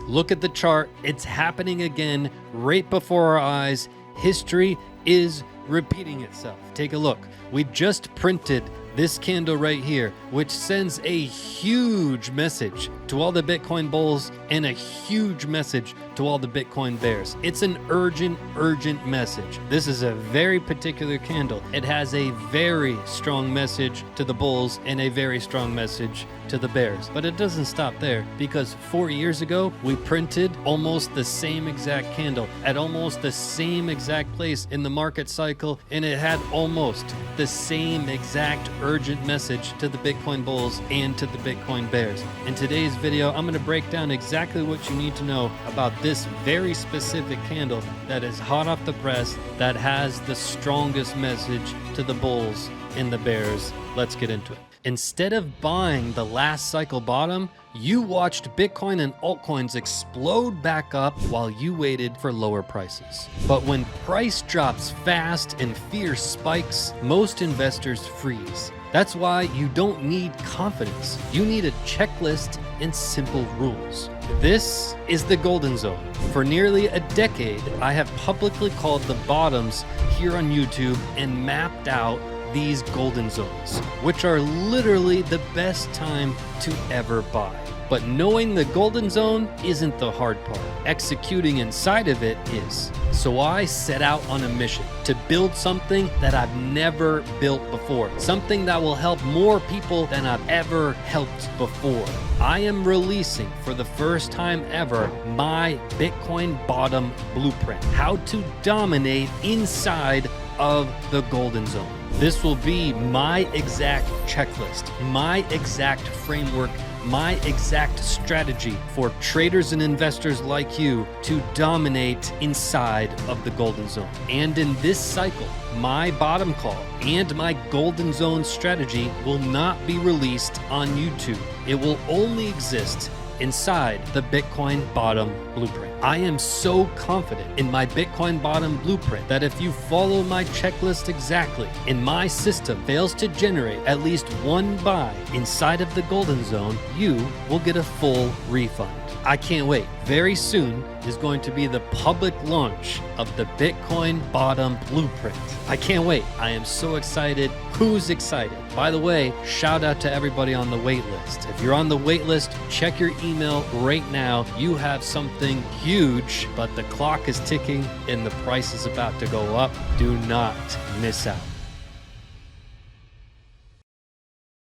Look at the chart. It's happening again right before our eyes. History is repeating itself. Take a look. We just printed this candle right here, which sends a huge message to all the Bitcoin bulls and a huge message to all the Bitcoin bears. It's an urgent message. This is a very particular candle. It has a very strong message to the bulls and a very strong message to the bears. But it doesn't stop there, because 4 years ago, we printed almost the same exact candle at almost the same exact place in the market cycle, and it had almost the same exact urgent message to the Bitcoin bulls and to the Bitcoin bears. In today's video, I'm going to break down exactly what you need to know about this very specific candle that is hot off the press, that has the strongest message to the bulls and the bears. Let's get into it. Instead of buying the last cycle bottom, you watched Bitcoin and altcoins explode back up while you waited for lower prices. But when price drops fast and fear spikes, most investors freeze. That's why you don't need confidence. You need a checklist and simple rules. This is the golden zone. For nearly a decade, I have publicly called the bottoms here on YouTube and mapped out these golden zones, which are literally the best time to ever buy. But knowing the golden zone isn't the hard part. Executing inside of it is. So I set out on a mission to build something that I've never built before. Something that will help more people than I've ever helped before. I am releasing for the first time ever my Bitcoin bottom blueprint. How to dominate inside of the golden zone. This will be my exact checklist, my exact framework, my exact strategy for traders and investors like you to dominate inside of the golden zone. And in this cycle, my bottom call and my golden zone strategy will not be released on YouTube. It will only exist inside the Bitcoin bottom blueprint. I am so confident in my Bitcoin bottom blueprint that if you follow my checklist exactly and my system fails to generate at least one buy inside of the golden zone, you will get a full refund. I can't wait. Very soon is going to be the public launch of the Bitcoin bottom blueprint. I can't wait. I am so excited. Who's excited? By the way, shout out to everybody on the waitlist. If you're on the waitlist, check your email right now. You have something huge, but the clock is ticking and the price is about to go up. Do not miss out.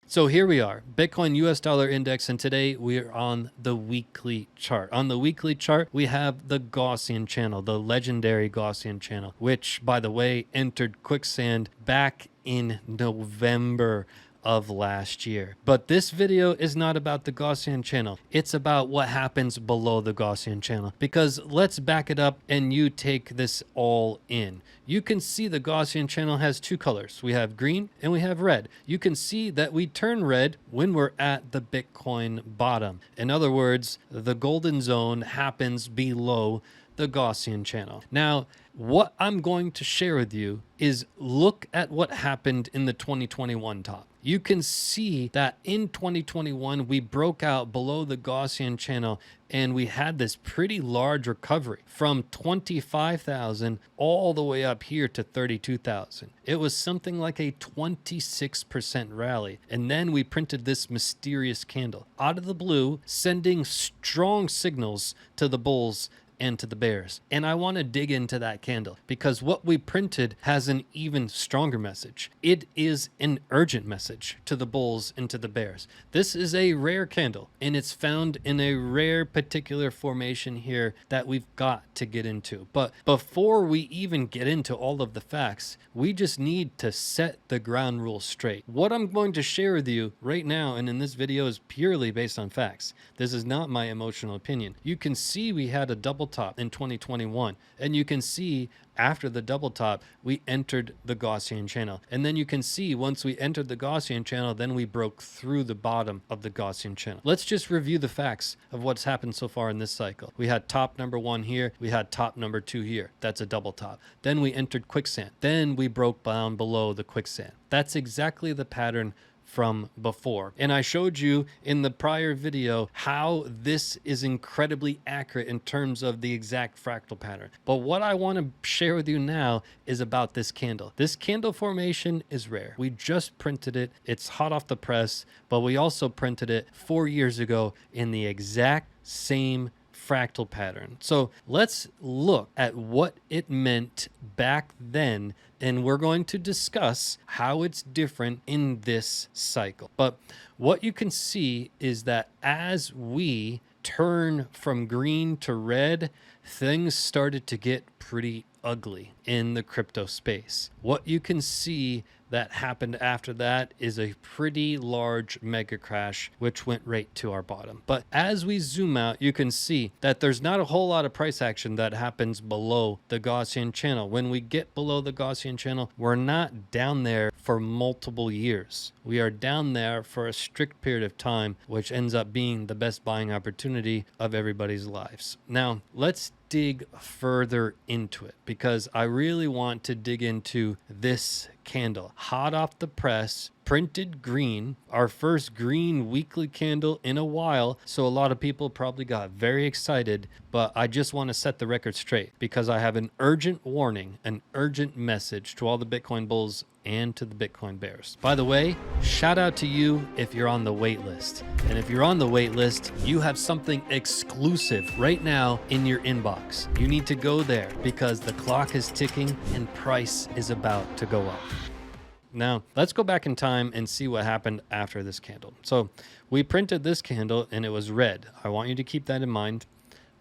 So here we are, Bitcoin US dollar index, and today we are on the weekly chart. On the weekly chart, we have the Gaussian channel, the legendary Gaussian channel, which, by the way, entered quicksand back in November of last year. But this video is not about the Gaussian channel. It's about what happens below the Gaussian channel. Because let's back it up and you take this all in. You can see the Gaussian channel has two colors. We have green and we have red. You can see that we turn red when we're at the Bitcoin bottom. In other words, the golden zone happens below the Gaussian channel. Now, what I'm going to share with you is look at what happened in the 2021 top. You can see that in 2021, we broke out below the Gaussian channel and we had this pretty large recovery from 25,000 all the way up here to 32,000. It was something like a 26% rally. And then we printed this mysterious candle out of the blue, sending strong signals to the bulls and to the bears. And I want to dig into that candle because what we printed has an even stronger message. It is an urgent message to the bulls and to the bears. This is a rare candle and it's found in a rare particular formation here that we've got to get into. But before we even get into all of the facts, we just need to set the ground rules straight. What I'm going to share with you right now and in this video is purely based on facts. This is not my emotional opinion. You can see we had a double top in 2021, and you can see after the double top we entered the Gaussian channel, and then you can see once we entered the Gaussian channel, then we broke through the bottom of the Gaussian channel. Let's just review the facts of what's happened so far in this cycle. We had top number 1 here, we had top number 2 here. That's a double top. Then we entered quicksand, then we broke down below the quicksand. That's exactly the pattern from before. And I showed you in the prior video how this is incredibly accurate in terms of the exact fractal pattern. But what I want to share with you now is about this candle. This candle formation is rare. We just printed it. It's hot off the press, but we also printed it 4 years ago in the exact same fractal pattern. So let's look at what it meant back then, and we're going to discuss how it's different in this cycle. But what you can see is that as we turn from green to red, things started to get pretty ugly in the crypto space. What you can see that happened after that is a pretty large mega crash, which went right to our bottom. But as we zoom out, you can see that there's not a whole lot of price action that happens below the Gaussian channel. When we get below the Gaussian channel, we're not down there for multiple years. We are down there for a strict period of time, which ends up being the best buying opportunity of everybody's lives. Now, let's dig further into it, because I really want to dig into this candle. Hot off the press, printed green, our first green weekly candle in a while. So a lot of people probably got very excited, but I just want to set the record straight, because I have an urgent warning, an urgent message to all the Bitcoin bulls and to the Bitcoin bears. By the way, shout out to you if you're on the wait list. And if you're on the wait list, you have something exclusive right now in your inbox. You need to go there because the clock is ticking and price is about to go up. Now, let's go back in time and see what happened after this candle. So we printed this candle and it was red. I want you to keep that in mind.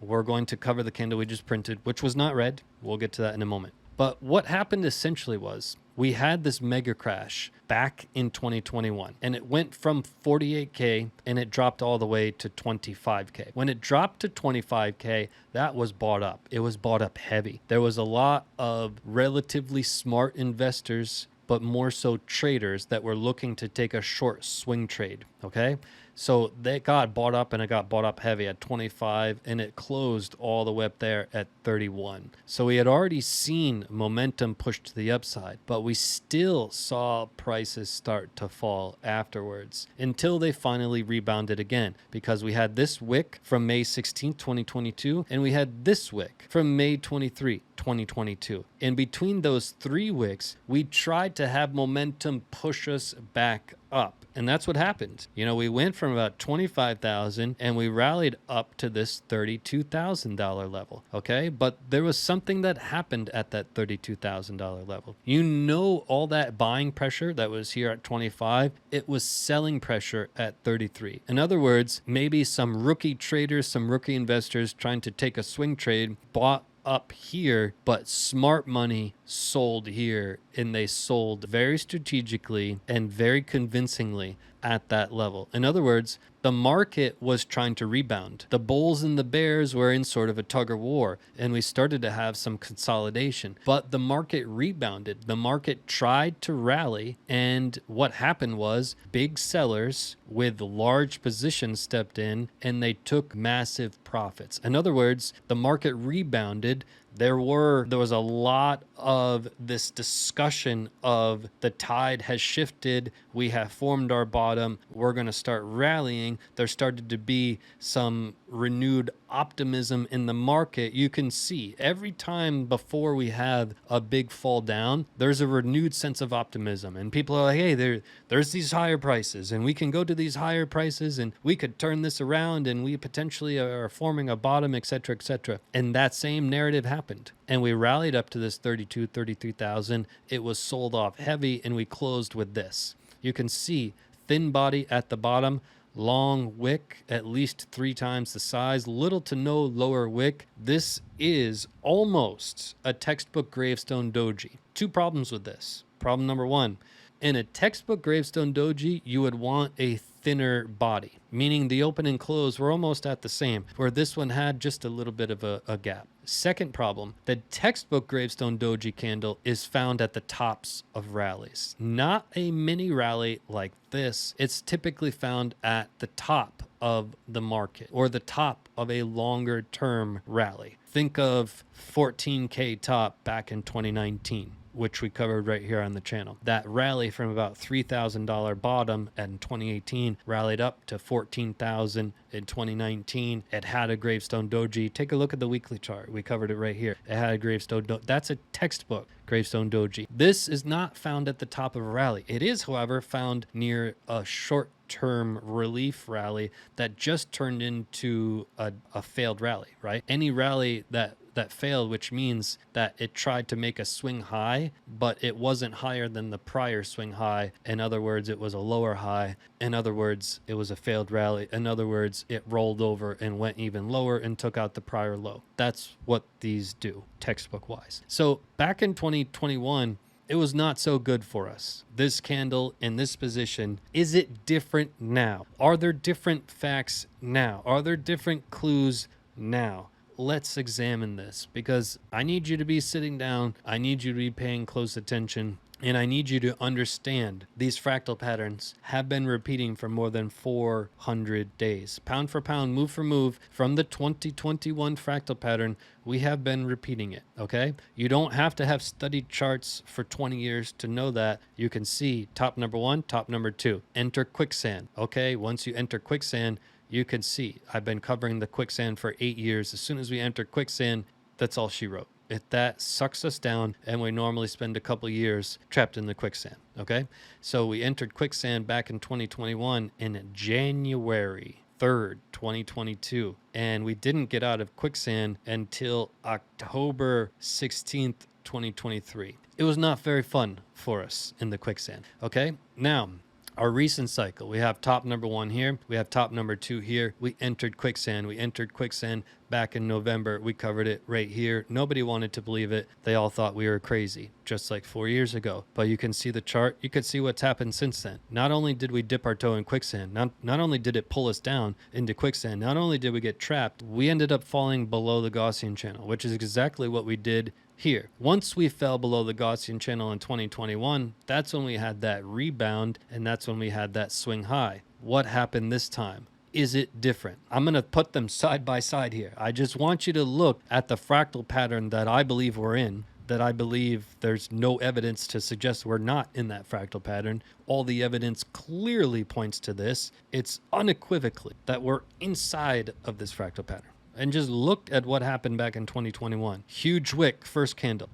We're going to cover the candle we just printed, which was not red. We'll get to that in a moment. But what happened essentially was we had this mega crash back in 2021, and it went from 48K and it dropped all the way to 25K. When it dropped to 25K, that was bought up. It was bought up heavy. There was a lot of relatively smart investors, but more so traders that were looking to take a short swing trade. Okay. So they got bought up, and it got bought up heavy at 25, and it closed all the way up there at 31. So we had already seen momentum push to the upside, but we still saw prices start to fall afterwards until they finally rebounded again, because we had this wick from May 16th, 2022, and we had this wick from May 23, 2022. In between those 3 wicks, we tried to have momentum push us back up. And that's what happened. You know, we went from about 25,000 and we rallied up to this $32,000 level. Okay. But there was something that happened at that $32,000 level. You know, all that buying pressure that was here at 25, it was selling pressure at 33. In other words, maybe some rookie traders, some rookie investors trying to take a swing trade bought up here, but smart money sold here, and they sold very strategically and very convincingly at that level. In other words, the market was trying to rebound. The bulls and the bears were in sort of a tug of war, and we started to have some consolidation, but the market rebounded. The market tried to rally, and what happened was big sellers with large positions stepped in and they took massive profits. In other words, the market rebounded. There was a lot of this discussion of the tide has shifted. We have formed our bottom. We're going to start rallying. There started to be some renewed optimism in the market. You can see every time before we have a big fall down, there's a renewed sense of optimism. And people are like, hey, there's these higher prices, and we can go to these higher prices, and we could turn this around, and we potentially are forming a bottom, et cetera, et cetera. And that same narrative happened. And we rallied up to this 33,000. It was sold off heavy, and we closed with this. You can see thin body at the bottom, long wick, at least 3 times the size, little to no lower wick. This is almost a textbook gravestone doji. 2 problems with this. Problem number 1, in a textbook gravestone doji, you would want a thinner body, meaning the open and close were almost at the same, where this one had just a little bit of a gap. Second problem, the textbook gravestone doji candle is found at the tops of rallies, not a mini rally like this. It's typically found at the top of the market or the top of a longer term rally. Think of 14K top back in 2019. which we covered right here on the channel. That rally from about $3,000 bottom in 2018 rallied up to 14,000 in 2019. It had a gravestone doji. Take a look at the weekly chart. We covered it right here. It had a gravestone doji. That's a textbook gravestone doji. This is not found at the top of a rally. It is, however, found near a short-term relief rally that just turned into a failed rally, right? Any rally that failed, which means that it tried to make a swing high, but it wasn't higher than the prior swing high. In other words, it was a lower high. In other words, it was a failed rally. In other words, it rolled over and went even lower and took out the prior low. That's what these do, textbook wise. So back in 2021, it was not so good for us. This candle in this position, is it different now? Are there different facts now? Are there different clues now? Let's examine this, because I need you to be sitting down. I need you to be paying close attention. And I need you to understand these fractal patterns have been repeating for more than 400 days. Pound for pound, move for move, from the 2021 fractal pattern, we have been repeating it, okay? You don't have to have studied charts for 20 years to know that. You can see top number 1, top number 2. Enter quicksand, okay? Once you enter quicksand, you can see I've been covering the quicksand for 8 years. As soon as we enter quicksand, that's all she wrote. That sucks us down, and we normally spend a couple years trapped in the quicksand, okay? So we entered quicksand back in 2021 in January 3rd, 2022, and we didn't get out of quicksand until October 16th, 2023. It was not very fun for us in the quicksand, okay? Now, our recent cycle, we have top number 1 here. We have top number 2 here. We entered quicksand. We entered quicksand back in November. We covered it right here. Nobody wanted to believe it. They all thought we were crazy, just like 4 years ago. But you can see the chart. You can see what's happened since then. Not only did we dip our toe in quicksand, not only did it pull us down into quicksand, not only did we get trapped, we ended up falling below the Gaussian channel, which is exactly what we did here. Once we fell below the Gaussian channel in 2021, that's when we had that rebound, and that's when we had that swing high. What happened this time? Is it different? I'm going to put them side by side here. I just want you to look at the fractal pattern that I believe we're in, that I believe there's no evidence to suggest we're not in that fractal pattern. All the evidence clearly points to this. It's unequivocally that we're inside of this fractal pattern. And just look at what happened back in 2021. Huge wick, first candle.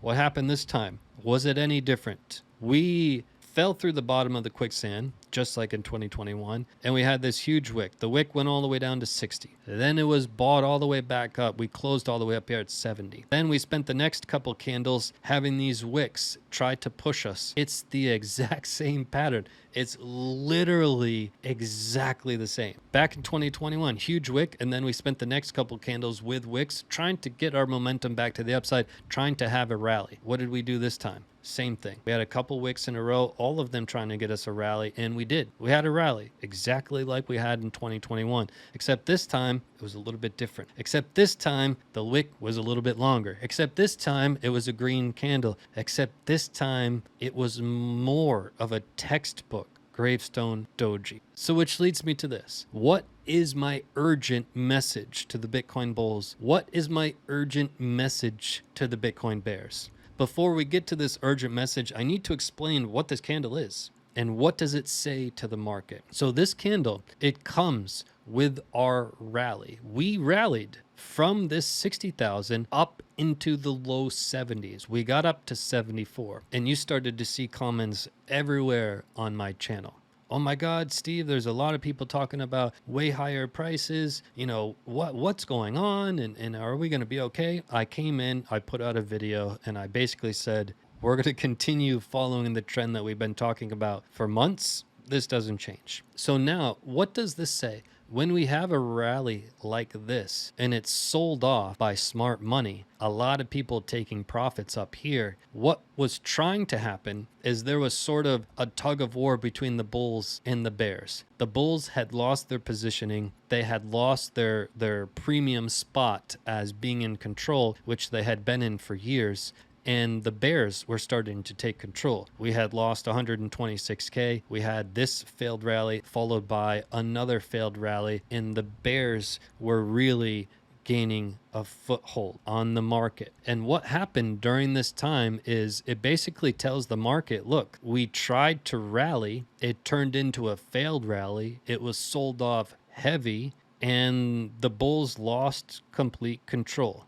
What happened this time? Was it any different? We fell through the bottom of the quicksand, just like in 2021, and we had this huge wick. The wick went all the way down to 60. Then it was bought all the way back up. We closed all the way up here at 70. Then we spent the next couple candles having these wicks try to push us. It's the exact same pattern. It's literally exactly the same. Back in 2021, huge wick, and then we spent the next couple candles with wicks trying to get our momentum back to the upside, trying to have a rally. What did we do this time? Same thing. We had a couple wicks in a row, all of them trying to get us a rally, and we did. We had a rally exactly like we had in 2021, except this time it was a little bit different. Except this time the wick was a little bit longer. Except this time it was a green candle. Except this time it was more of a textbook gravestone doji. So which leads me to this. What is my urgent message to the Bitcoin bulls? What is my urgent message to the Bitcoin bears? Before we get to this urgent message, I need to explain what this candle is and what does it say to the market. So this candle, it comes with our rally. We rallied from this 60,000 up into the low 70s. We got up to 74, and you started to see comments everywhere on my channel. Oh my God, Steve, there's a lot of people talking about way higher prices. You know, what's going on? And are we going to be okay? I came in, I put out a video, and I basically said, we're going to continue following the trend that we've been talking about for months. This doesn't change. So now, what does this say? When we have a rally like this and it's sold off by smart money, a lot of people taking profits up here, what was trying to happen is there was sort of a tug of war between the bulls and the bears. The bulls had lost their positioning. They had lost their premium spot as being in control, which they had been in for years. And the bears were starting to take control. We had lost 126K. We had this failed rally followed by another failed rally, and the bears were really gaining a foothold on the market. And what happened during this time is it basically tells the market, look, we tried to rally. It turned into a failed rally. It was sold off heavy and the bulls lost complete control.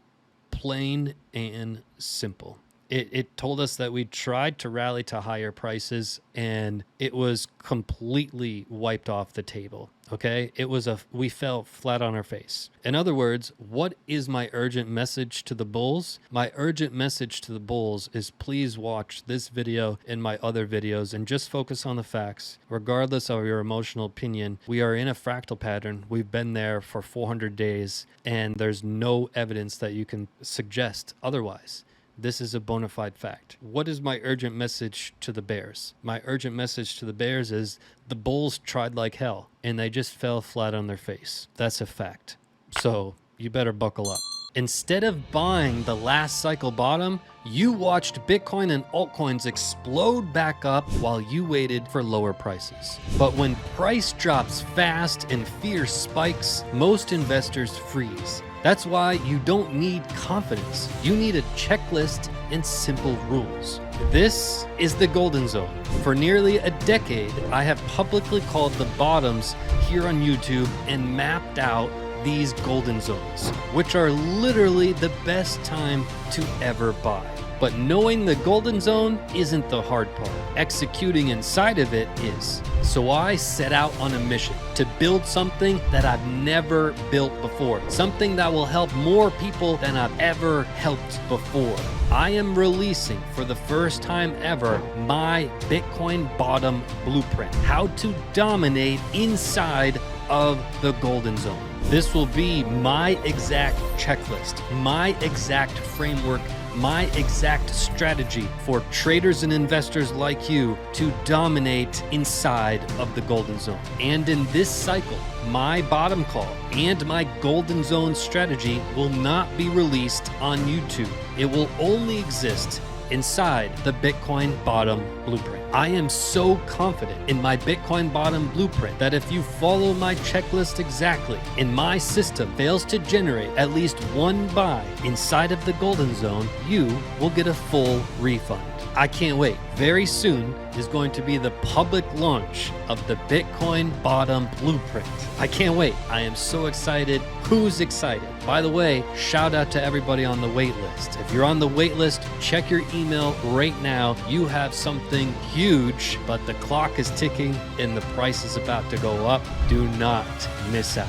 Plain and simple. It told us that we tried to rally to higher prices and it was completely wiped off the table. Okay. We fell flat on our face. In other words, what is my urgent message to the bulls? My urgent message to the bulls is please watch this video and my other videos and just focus on the facts. Regardless of your emotional opinion, we are in a fractal pattern. We've been there for 400 days and there's no evidence that you can suggest otherwise. This is a bona fide fact. What is my urgent message to the bears? My urgent message to the bears is the bulls tried like hell and they just fell flat on their face. That's a fact. So you better buckle up. Instead of buying the last cycle bottom, you watched Bitcoin and altcoins explode back up while you waited for lower prices. But when price drops fast and fear spikes, most investors freeze. That's why you don't need confidence. You need a checklist and simple rules. This is the golden zone. For nearly a decade, I have publicly called the bottoms here on YouTube and mapped out these golden zones, which are literally the best time to ever buy. But knowing the golden zone isn't the hard part. Executing inside of it is. So I set out on a mission to build something that I've never built before. Something that will help more people than I've ever helped before. I am releasing for the first time ever my Bitcoin bottom blueprint. How to dominate inside of the golden zone. This will be my exact checklist, my exact framework, my exact strategy for traders and investors like you to dominate inside of the golden zone. And in this cycle, my bottom call and my golden zone strategy will not be released on YouTube. It will only exist inside the Bitcoin bottom blueprint. I am so confident in my Bitcoin bottom blueprint that if you follow my checklist exactly and my system fails to generate at least one buy inside of the golden zone, you will get a full refund. I can't wait. Very soon is going to be the public launch of the Bitcoin bottom blueprint. I can't wait. I am so excited. Who's excited? By the way, shout out to everybody on the wait list. If you're on the wait list, check your email right now. You have something huge, but the clock is ticking and the price is about to go up. Do not miss out.